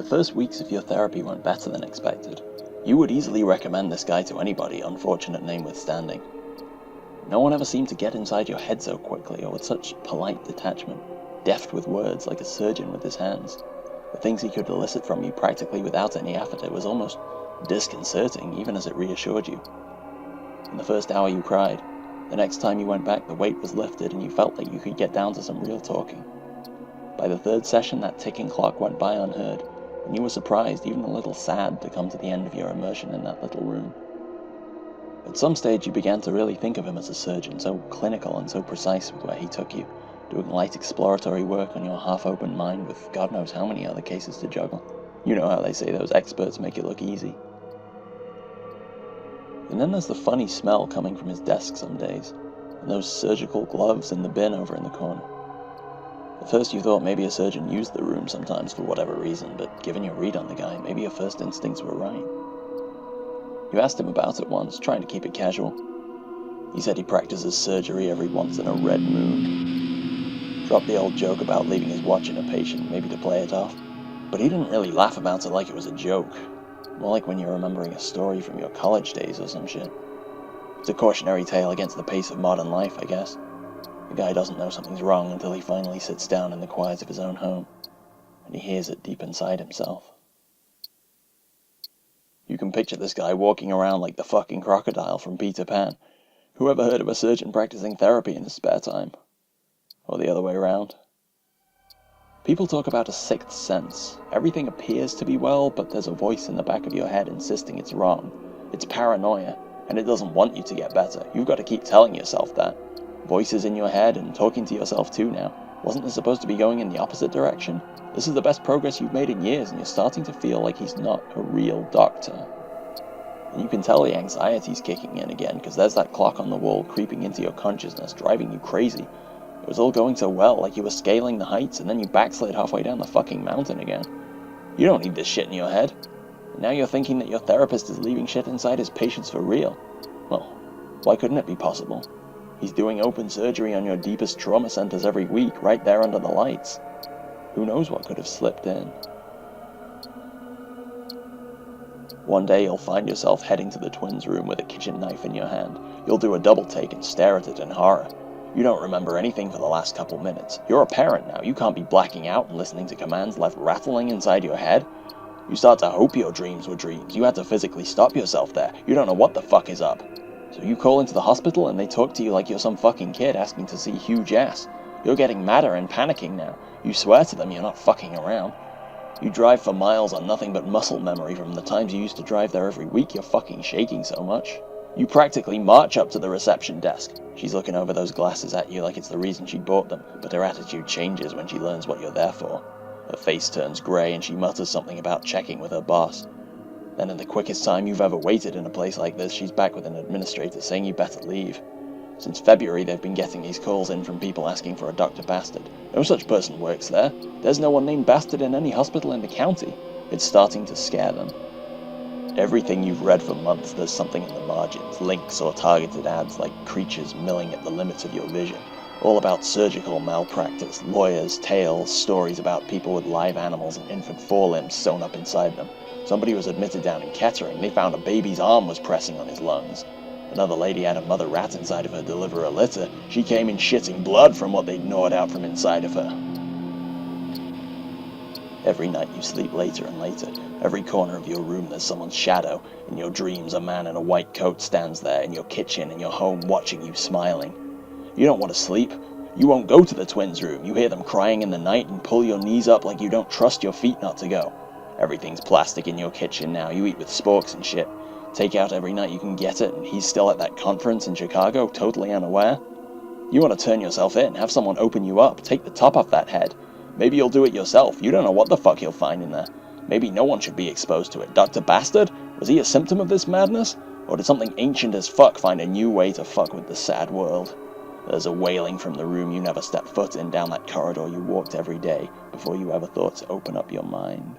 first weeks of your therapy went better than expected. You would easily recommend this guy to anybody, unfortunate name withstanding. No one ever seemed to get inside your head so quickly or with such polite detachment, deft with words like a surgeon with his hands. The things he could elicit from you practically without any effort, it was almost disconcerting, even as it reassured you. In the first hour you cried. The next time you went back, the weight was lifted and you felt like you could get down to some real talking. By the third session, that ticking clock went by unheard, and you were surprised, even a little sad, to come to the end of your immersion in that little room. At some stage, you began to really think of him as a surgeon, so clinical and so precise with where he took you, doing light exploratory work on your half-open mind with God knows how many other cases to juggle. You know how they say those experts make it look easy. And then there's the funny smell coming from his desk some days, and those surgical gloves in the bin over in the corner. At first you thought maybe a surgeon used the room sometimes for whatever reason, but given your read on the guy, maybe your first instincts were right. You asked him about it once, trying to keep it casual. He said he practices surgery every once in a red moon. Dropped the old joke about leaving his watch in a patient, maybe to play it off. But he didn't really laugh about it like it was a joke. More like when you're remembering a story from your college days or some shit. It's a cautionary tale against the pace of modern life, I guess. The guy doesn't know something's wrong until he finally sits down in the quiet of his own home, and he hears it deep inside himself. You can picture this guy walking around like the fucking crocodile from Peter Pan. Who ever heard of a surgeon practicing therapy in his spare time? Or the other way around? People talk about a sixth sense. Everything appears to be well, but there's a voice in the back of your head insisting it's wrong. It's paranoia, and it doesn't want you to get better. You've got to keep telling yourself that. Voices in your head and talking to yourself too now. Wasn't this supposed to be going in the opposite direction? This is the best progress you've made in years, and you're starting to feel like he's not a real doctor. And you can tell the anxiety's kicking in again, because there's that clock on the wall creeping into your consciousness, driving you crazy. It was all going so well, like you were scaling the heights, and then you backslid halfway down the fucking mountain again. You don't need this shit in your head. And now you're thinking that your therapist is leaving shit inside his patients for real. Well, why couldn't it be possible? He's doing open surgery on your deepest trauma centers every week, right there under the lights. Who knows what could have slipped in? One day you'll find yourself heading to the twins' room with a kitchen knife in your hand. You'll do a double take and stare at it in horror. You don't remember anything for the last couple minutes. You're a parent now. You can't be blacking out and listening to commands left rattling inside your head. You start to hope your dreams were dreams. You had to physically stop yourself there. You don't know what the fuck is up. So you call into the hospital and they talk to you like you're some fucking kid asking to see huge ass. You're getting madder and panicking now. You swear to them you're not fucking around. You drive for miles on nothing but muscle memory from the times you used to drive there every week. You're fucking shaking so much. You practically march up to the reception desk. She's looking over those glasses at you like it's the reason she bought them, but her attitude changes when she learns what you're there for. Her face turns grey and she mutters something about checking with her boss. Then in the quickest time you've ever waited in a place like this, she's back with an administrator saying you better leave. Since February, they've been getting these calls in from people asking for a Dr. Bastard. No such person works there. There's no one named Bastard in any hospital in the county. It's starting to scare them. Everything you've read for months, there's something in the margins, links or targeted ads like creatures milling at the limits of your vision. All about surgical malpractice, lawyers, tales, stories about people with live animals and infant forelimbs sewn up inside them. Somebody was admitted down in Kettering. They found a baby's arm was pressing on his lungs. Another lady had a mother rat inside of her deliverer litter. She came in shitting blood from what they'd gnawed out from inside of her. Every night you sleep later and later. Every corner of your room there's someone's shadow. In your dreams a man in a white coat stands there in your kitchen in your home watching you smiling. You don't want to sleep. You won't go to the twins' room. You hear them crying in the night and pull your knees up like you don't trust your feet not to go. Everything's plastic in your kitchen now. You eat with sporks and shit. Take out every night you can get it, and he's still at that conference in Chicago, totally unaware. You want to turn yourself in, have someone open you up, take the top off that head. Maybe you'll do it yourself. You don't know what the fuck you'll find in there. Maybe no one should be exposed to it. Dr. Bastard? Was he a symptom of this madness? Or did something ancient as fuck find a new way to fuck with the sad world? There's a wailing from the room you never stepped foot in down that corridor you walked every day before you ever thought to open up your mind.